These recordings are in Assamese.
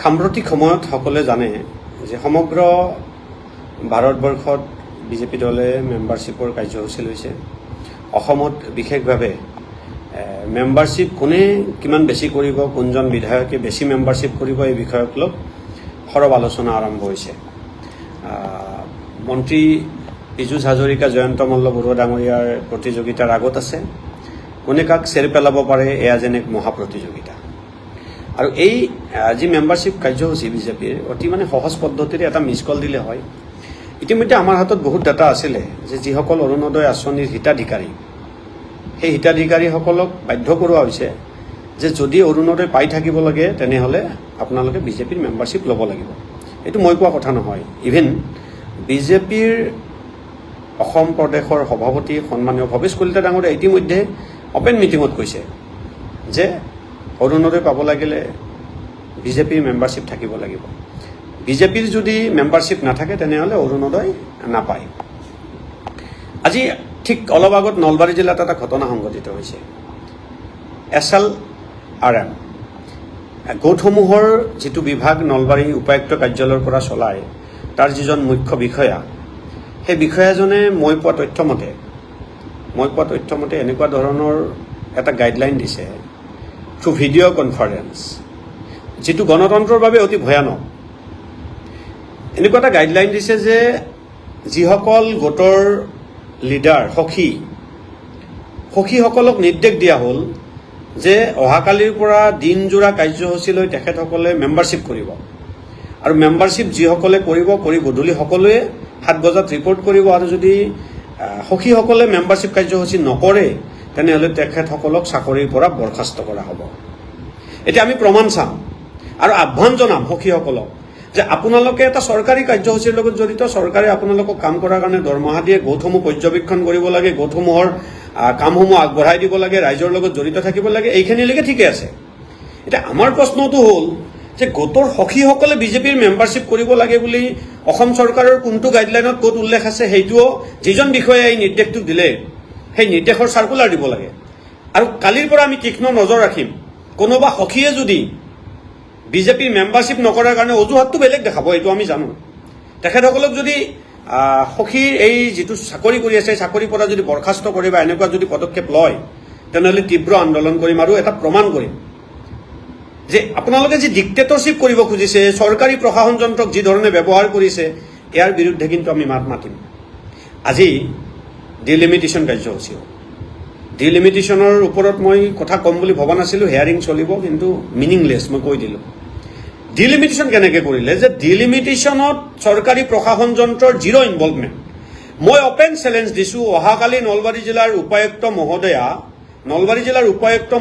সাম্প্ৰতিক সময়ত সকলোৱে জানে যে সমগ্ৰ ভাৰতবৰ্ষত বিজেপি দলে মেম্বাৰশ্বিপৰ কাৰ্যসূচী লৈছে। অসমত বিশেষভাৱে মেম্বাৰশ্বিপ কোনে কিমান বেছি কৰিব, কোনজন বিধায়কে বেছি মেম্বাৰশ্বিপ কৰিব, এই বিষয়ক লৈ সৰব আলোচনা আৰম্ভ হৈছে। মন্ত্ৰী পীযুষ হাজৰিকা, জয়ন্ত মল্ল বৰুৱা ডাঙৰীয়াৰ প্ৰতিযোগিতাৰ আগত আছে। কোনে কাক চেৰ পেলাব পাৰে, এয়া যেন এক মহাপ্ৰতিযোগিতা। আৰু এই যি মেম্বাৰশ্বিপ কাৰ্যসূচী বিজেপিৰ অতি সহজ পদ্ধতিৰে এটা মিছ কল দিলে হয়। ইতিমধ্যে আমাৰ হাতত বহুত ডাটা আছিলে যে যিসকল অৰুণোদয় আঁচনিৰ হিতাধিকাৰী, সেই হিতাধিকাৰীসকলক বাধ্য কৰোৱা হৈছে যে যদি অৰুণোদয় পাই থাকিব লাগে তেনেহ'লে আপোনালোকে বিজেপিৰ মেম্বাৰশ্বিপ ল'ব লাগিব। এইটো মই কোৱা কথা নহয়। ইভেন বিজেপিৰ অসম প্ৰদেশৰ সভাপতি সন্মানীয় ভৱেশ কলিতা ডাঙৰীয়া ইতিমধ্যে অপেন মিটিঙত কৈছে যে অৰুণোদয় পাব লাগিলে বিজেপিৰ মেম্বাৰশ্বিপ থাকিব লাগিব। বিজেপিৰ যদি মেম্বাৰশ্বিপ নাথাকে তেনেহ'লে অৰুণোদয় নাপায়। আজি ঠিক অলপ আগত নলবাৰী জিলাত এটা ঘটনা সংঘটিত হৈছে। SLRM গোটসমূহৰ যিটো বিভাগ নলবাৰী উপায়ুক্ত কাৰ্যালয়ৰ পৰা চলায়, তাৰ যিজন মুখ্য বিষয়া, সেই বিষয়াজনে মই পোৱা তথ্যমতে এনেকুৱা ধৰণৰ এটা গাইডলাইন দিছে থ্ৰু ভিডিঅ' কনফাৰেন্স, যিটো গণতন্ত্ৰৰ বাবে অতি ভয়ানক। এনেকুৱা এটা গাইডলাইন দিছে যে যিসকল গোটৰ লিডাৰ সখীসকলক নিৰ্দেশ দিয়া হ'ল যে অহাকালিৰ পৰা দিনজোৰা কাৰ্যসূচী লৈ তেখেতসকলে মেম্বাৰশ্বিপ কৰিব। আৰু মেম্বাৰশ্বিপ যিসকলে কৰি গধূলি সকলোৱে 7 বজাত ৰিপৰ্ট কৰিব। আৰু যদি সখীসকলে মেম্বাৰশ্বিপ কাৰ্যসূচী নকৰে তেনেহ'লে তেখেতসকলক চাকৰিৰ পৰা বৰখাস্ত কৰা হ'ব। এতিয়া আমি প্ৰমাণ চাম আৰু আহ্বান জনাম সখীসকলক যে আপোনালোকে এটা চৰকাৰী কাৰ্যসূচীৰ লগত জড়িত, চৰকাৰে আপোনালোকক কাম কৰাৰ কাৰণে দৰমহা দিয়ে, গোটসমূহ পৰ্যবেক্ষণ কৰিব লাগে, গোটসমূহৰ কামসমূহ আগবঢ়াই দিব লাগে, ৰাইজৰ লগত জড়িত থাকিব লাগে, এইখিনিলৈকে ঠিকে আছে। এতিয়া আমাৰ প্ৰশ্নটো হ'ল যে গোটৰ সখীসকলে বিজেপিৰ মেম্বাৰশ্বিপ কৰিব লাগে বুলি অসম চৰকাৰৰ কোনটো গাইডলাইনত ক'ত উল্লেখ আছে, সেইটোও যিজন বিষয়াই এই নিৰ্দেশটো দিলে সেই নিৰ্দেশৰ চাৰ্কুলাৰ দিব লাগে। আৰু কালিৰ পৰা আমি তীক্ষ্ণ নজৰ ৰাখিম। কোনোবা সখীয়ে যদি বিজেপিৰ মেম্বাৰশ্বিপ নকৰাৰ কাৰণে অজুহাতটো বেলেগ দেখাব, এইটো আমি জানো। তেখেতসকলক যদি সখীৰ এই যিটো চাকৰি কৰি আছে, চাকৰিৰ পৰা যদি বৰখাস্ত কৰে বা এনেকুৱা যদি পদক্ষেপ লয় তেনেহ'লে তীব্ৰ আন্দোলন কৰিম আৰু এটা প্ৰমাণ কৰিম যে আপোনালোকে যি ডিক্টেটৰশ্বিপ কৰিব খুজিছে, চৰকাৰী প্ৰশাসন যন্ত্ৰক যি ধৰণে ব্যৱহাৰ কৰিছে, ইয়াৰ বিৰুদ্ধে কিন্তু আমি মাত মাতিম। আজি ডিলিমিটেশ্যন কাৰ্যসূচী, ডিলিমিটেশ্যনৰ ওপৰত মই কথা ক'ম বুলি ভবা নাছিলোঁ। হেয়াৰিং চলিব, কিন্তু মিনিংলেছ, মই কৈ দিলোঁ। ডিলিমিটেশ্যন কেনেকৈ কৰিলে যে ডিলিমিটেশ্যনত চৰকাৰী প্ৰশাসন যন্ত্ৰৰ জিৰ' ইনভলভমেণ্ট। মই অপেন চেলেঞ্জ দিছোঁ, অহাকালি নলবাৰী জিলাৰ উপায়ুক্ত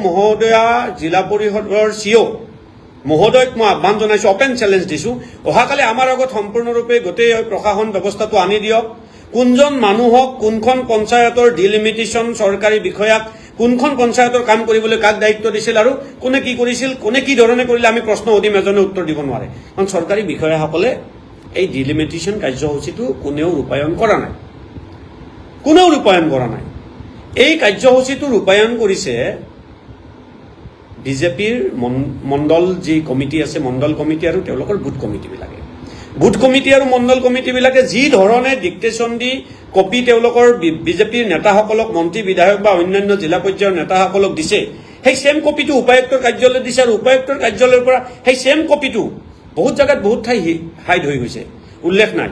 মহোদয়া, জিলা পৰিষদৰ CEO মহোদয়ক মই আহ্বান জনাইছোঁ, অপেন চেলেঞ্জ দিছোঁ, অহাকালি আমাৰ আগত সম্পূৰ্ণৰূপে গোটেই প্ৰশাসন ব্যৱস্থাটো আনি দিয়ক। কোনজন মানুহক কোনখন পঞ্চায়তৰ ডিলিমিটেশ্যন চৰকাৰী বিষয়াক কোনখন পঞ্চায়তৰ কাম কৰিবলৈ কাক দায়িত্ব দিছিল আৰু কোনে কি কৰিছিল, কোনে কি ধৰণে কৰিলে, আমি প্ৰশ্ন সুধিম, এজনে উত্তৰ দিব নোৱাৰে। কাৰণ চৰকাৰী বিষয়াসকলে এই ডিলিমিটেশ্যন কাৰ্যসূচীটো কোনেও ৰূপায়ণ কৰা নাই। এই কাৰ্যসূচীটো ৰূপায়ণ কৰিছে বিজেপিৰ মণ্ডল যি কমিটি আছে, মণ্ডল কমিটি আৰু তেওঁলোকৰ বুথ কমিটিবিলাকে। বুথ কমিটি আৰু মণ্ডল কমিটিবিলাকে যি ধৰণে ডিক্টেশ্যন দি কপি তেওঁলোকৰ বিজেপিৰ নেতাসকলক, মন্ত্ৰী বিধায়ক বা অন্যান্য জিলা পৰ্যায়ৰ নেতাসকলক দিছে, সেই ছেম কপিটো উপায়ুক্তৰ কাৰ্যালয়ত দিছে। আৰু উপায়ুক্তৰ কাৰ্যালয়ৰ পৰা সেই ছেম কপিটো বহুত জেগাত বহুত ঠাই হাইড হৈ গৈছে, উল্লেখ নাই।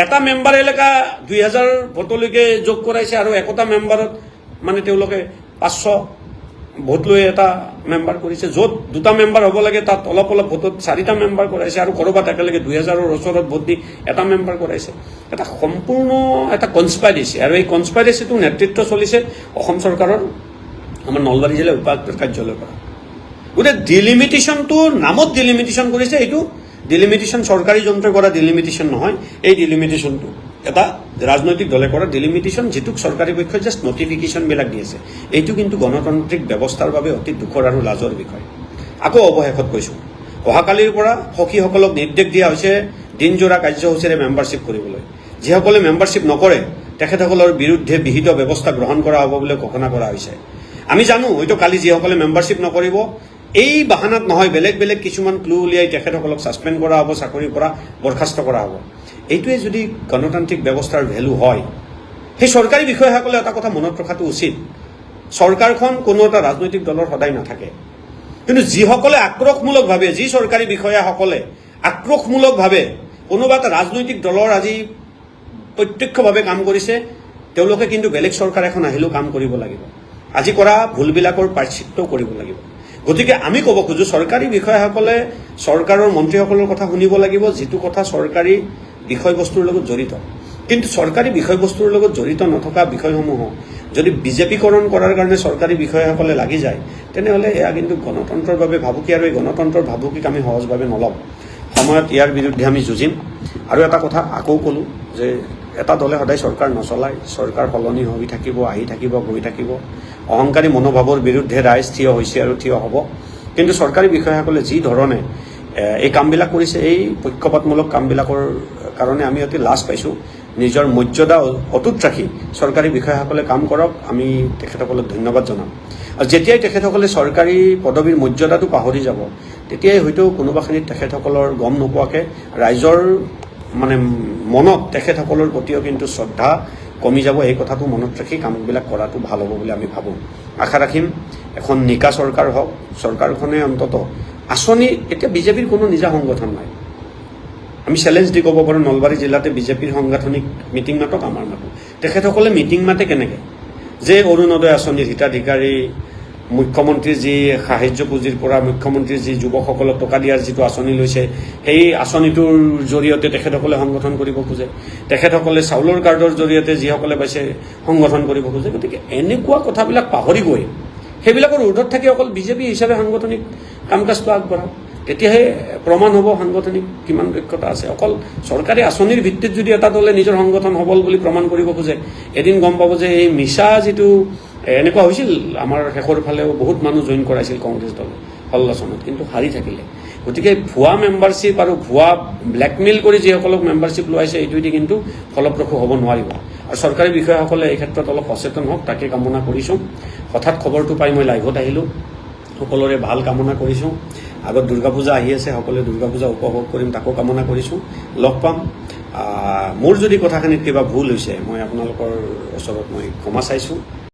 এটা মেম্বাৰ এলেকা 2000 ভোটলৈকে যোগ কৰাইছে আৰু একোটা মেম্বাৰত তেওঁলোকে 500 ভোট লৈ এটা মেম্বাৰ কৰিছে। য'ত 2টা মেম্বাৰ হ'ব লাগে তাত অলপ ভোটত 4টা মেম্বাৰ কৰাইছে, আৰু ক'ৰবাত একেলগে 2000ৰ ওচৰত ভোট দি এটা মেম্বাৰ কৰাইছে। এটা সম্পূৰ্ণ এটা কনস্পাইৰেচি, আৰু এই কনস্পাইৰেচিটো নেতৃত্ব চলিছে অসম চৰকাৰৰ আমাৰ নলবাৰী জিলা উপায়ুক্তৰ কাৰ্যালয়ৰ পৰা। গতিকে ডিলিমিটেশ্যনটো নামত ডিলিমিটেশ্যন কৰিছে, এইটো ডিলিমিটেশ্যন চৰকাৰী যন্ত্ৰই কৰা ডিলিমিটেশ্যন নহয়। এই ডিলিমিটেশ্যনটো এটা ৰাজনৈতিক দলে কৰা ডিলিমিটেশ্যন, যিটোক চৰকাৰী পক্ষই জাষ্ট নটিফিকেশ্যনবিলাক দি আছে। এইটো কিন্তু গণতান্ত্ৰিক ব্যৱস্থাৰ বাবে অতি দুখৰ আৰু লাজৰ বিষয়। আকৌ অৱশেষত কৈছোঁ, অহাকালিৰ পৰা সখীসকলক নিৰ্দেশ দিয়া হৈছে দিনজোৰা কাৰ্যসূচীৰে মেম্বাৰশ্বিপ কৰিবলৈ। যিসকলে মেম্বাৰশ্বিপ নকৰে তেখেতসকলৰ বিৰুদ্ধে বিহিত ব্যৱস্থা গ্ৰহণ কৰা হ'ব বুলি ঘোষণা কৰা হৈছে। আমি জানো হয়তো কালি যিসকলে মেম্বাৰশ্বিপ নকৰিব এই বাহানাত নহয়, বেলেগ বেলেগ কিছুমান ক্লু উলিয়াই তেখেতসকলক ছাছপেণ্ড কৰা হ'ব, চাকৰিৰ পৰা বৰখাস্ত কৰা হ'ব। এইটোৱে যদি গণতান্ত্ৰিক ব্যৱস্থাৰ ভেলু হয়, সেই চৰকাৰী বিষয়াসকলে এটা কথা মনত ৰখাটো উচিত, চৰকাৰখন কোনো এটা ৰাজনৈতিক দলৰ সদায় নাথাকে, কিন্তু যিসকলে আক্ৰোশমূলকভাৱে, যি চৰকাৰী বিষয়াসকলে আক্ৰোশমূলকভাৱে কোনোবা এটা ৰাজনৈতিক দলৰ আজি প্ৰত্যক্ষভাৱে কাম কৰিছে, তেওঁলোকে কিন্তু বেলেগ চৰকাৰ এখন আহিলেও কাম কৰিব লাগিব, আজি কৰা ভুলবিলাকৰ প্ৰায়শ্চিত্তও কৰিব লাগিব। গতিকে আমি ক'ব খোজোঁ, চৰকাৰী বিষয়াসকলে চৰকাৰৰ মন্ত্ৰীসকলৰ কথা শুনিব লাগিব, যিটো কথা চৰকাৰী বিষয়বস্তুৰ লগত জড়িত। কিন্তু চৰকাৰী বিষয়বস্তুৰ লগত জড়িত নথকা বিষয়সমূহ যদি বিজেপিকৰণ কৰাৰ কাৰণে চৰকাৰী বিষয়াসকলে লাগি যায়, তেনেহ'লে এয়া কিন্তু গণতন্ত্ৰৰ বাবে ভাবুকি, আৰু এই গণতন্ত্ৰৰ ভাবুকিক আমি সহজভাৱে নল'ম। সময়ত ইয়াৰ বিৰুদ্ধে আমি যুঁজিম। আৰু এটা কথা আকৌ ক'লোঁ যে এটা দলে সদায় চৰকাৰ নচলায়, চৰকাৰ সলনি হৈ থাকিব, আহি থাকিব, গৈ থাকিব। অহংকাৰী মনোভাৱৰ বিৰুদ্ধে ৰাইজ থিয় হৈছে আৰু থিয় হ'ব। কিন্তু চৰকাৰী বিষয়াসকলে যি ধৰণে এই কামবিলাক কৰিছে, এই পক্ষপাতমূলক কামবিলাকৰ কাৰণে আমি অতি লাজ পাইছোঁ। নিজৰ মৰ্যাদা অটুট ৰাখি চৰকাৰী বিষয়াসকলে কাম কৰক, আমি তেখেতসকলক ধন্যবাদ জনাম। আৰু যেতিয়াই তেখেতসকলে চৰকাৰী পদবীৰ মৰ্যাদাটো পাহৰি যাব, তেতিয়াই হয়তো কোনোবাখিনিত তেখেতসকলৰ গম নোপোৱাকৈ ৰাইজৰ মনত তেখেতসকলৰ প্ৰতিও কিন্তু শ্ৰদ্ধা কমি যাব। এই কথাটো মনত ৰাখি কামবিলাক কৰাটো ভাল হ'ব বুলি আমি ভাবোঁ। আশা ৰাখিম এখন নিকা চৰকাৰ হওক, চৰকাৰখনে অন্ততঃ আঁচনি, এতিয়া বিজেপিৰ কোনো নিজা সংগঠন নাই। আমি চেলেঞ্জ দি ক'ব পাৰোঁ, নলবাৰী জিলাতে বিজেপিৰ সাংগঠনিক মিটিং মাতক, আমাৰ মাতক। তেখেতসকলে মিটিং মাতে কেনেকৈ? যে অৰুণোদয় আঁচনিৰ হিতাধিকাৰী, মুখ্যমন্ত্ৰীৰ যি সাহায্য পুঁজিৰ পৰা মুখ্যমন্ত্ৰীৰ যি যুৱকসকলক টকা দিয়াৰ যিটো আঁচনি লৈছে, সেই আঁচনিটোৰ জৰিয়তে তেখেতসকলে সংগঠন কৰিব খোজে। তেখেতসকলে চাউলৰ কাৰ্ডৰ জৰিয়তে যিসকলে পাইছে সংগঠন কৰিব খোজে। গতিকে এনেকুৱা কথাবিলাক পাহৰি গৈ সেইবিলাকৰ ঊৰ্ধত থাকি অকল বিজেপি হিচাপে সাংগঠনিক কাম কাজটো আগবঢ়াওক, তেতিয়াহে প্ৰমাণ হ'ব সাংগঠনিক কিমান দক্ষতা আছে। অকল চৰকাৰী আঁচনিৰ ভিত্তিত যদি এটা দলে নিজৰ সংগঠন সবল বুলি প্ৰমাণ কৰিব খোজে, এদিন গম পাব যে এই মিছা যিটো এনেকুৱা হৈছিল। আমাৰ শেষৰ ফালেও বহুত মানুহ জইন কৰাইছিল কংগ্ৰেছ দলে 16 চনত, কিন্তু হাৰি থাকিলে। গতিকে ভুৱা মেম্বাৰশ্বিপ আৰু ভুৱা ব্লেকমেইল কৰি যিসকলক মেম্বাৰশ্বিপ লোৱাইছে, এইটোৱেদি কিন্তু ফলপ্ৰসূ হ'ব নোৱাৰিব। আৰু চৰকাৰী বিষয়াসকলে এই ক্ষেত্ৰত অলপ সচেতন হওক, তাকে কামনা কৰিছোঁ। হঠাৎ খবৰটো পাই মই লাইভত আহিলোঁ, সকলোৰে ভাল কামনা কৰিছোঁ। আগত দুৰ্গা পূজা আহি আছে, সকলোৱে দুৰ্গা পূজা উপভোগ কৰিম, তাকো কামনা কৰিছোঁ। লগ পাম। মোৰ যদি কথাখিনিত কিবা ভুল হৈছে, মই আপোনালোকৰ ওচৰত মই ক্ষমা চাইছোঁ।